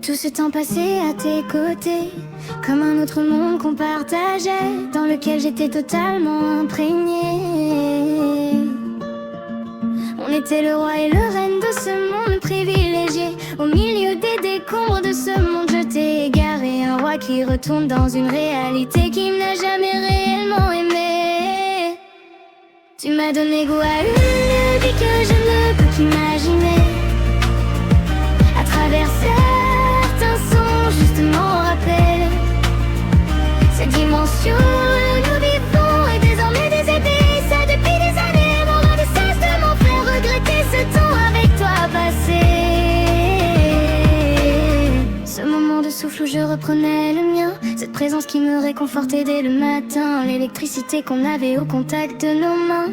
tout ce temps passé à tes côtés, comme un autre monde qu'on partageait, dans lequel j'étais totalement imprégnée. On était le roi et le reine de ce monde privilégié. Au milieu des décombres de ce monde, je t'ai égaré, un roi qui retourne dans une réalité qui n'a jamais réellement aimé. Tu m'as donné goût à une vie que je ne peux qu'imaginer. À travers certains sons, justement rappelle cette dimension où nous vivons est désormais désaidée. Ça depuis des années, mon rêve ne cesse de m'en faire regretter ce temps avec toi passé. Ce moment de souffle où je reprenais le mien, cette présence qui me réconfortait dès le matin, l'électricité qu'on avait au contact de nos mains.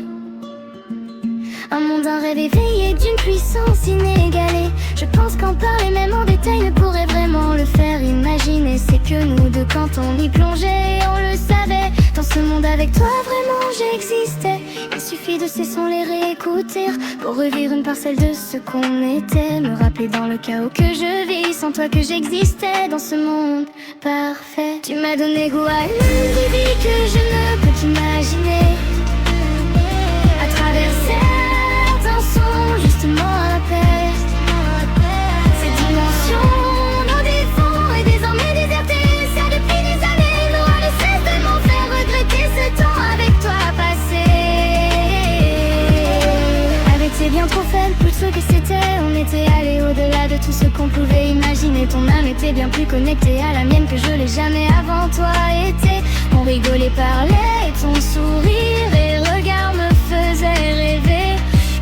Un monde, un rêve éveillé d'une puissance inégalée. Je pense qu'en parler même en détail ne pourrait vraiment le faire imaginer. C'est que nous deux, quand on y plongeait, on le savait. Dans ce monde avec toi vraiment j'existais. Il suffit de ces sons les réécouter pour revivre une parcelle de ce qu'on était. Me rappeler dans le chaos que je vis, sans toi que j'existais dans ce monde parfait. Tu m'as donné goût à une vie que je ne peux qu'imaginer. À travers certains sons, justement rappelle cette dimension, nos défauts est désormais désertée. Ça depuis des années, n'aura ne cesse de m'en faire regretter ce temps avec toi passé. Avec tes bien trop faibles pour ce que c'était, on était allé au-delà de tout ce qu'on pouvait imaginer. Ton âme était bien plus connectée à la mienne que je l'ai jamais avant toi été. On rigolait, parlait, ton sourire et regard me faisait rêver.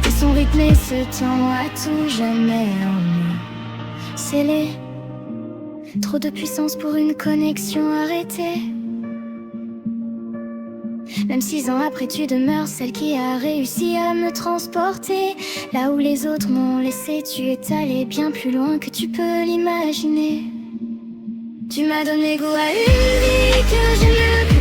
Et son rythme et ce temps à tout jamais emmené, scellé. Trop de puissance pour une connexion arrêtée. Même 6 ans après tu demeures celle qui a réussi à me transporter. Là où les autres m'ont laissé, tu es allé bien plus loin que tu peux l'imaginer. Tu m'as donné goût à une vie que je ne peux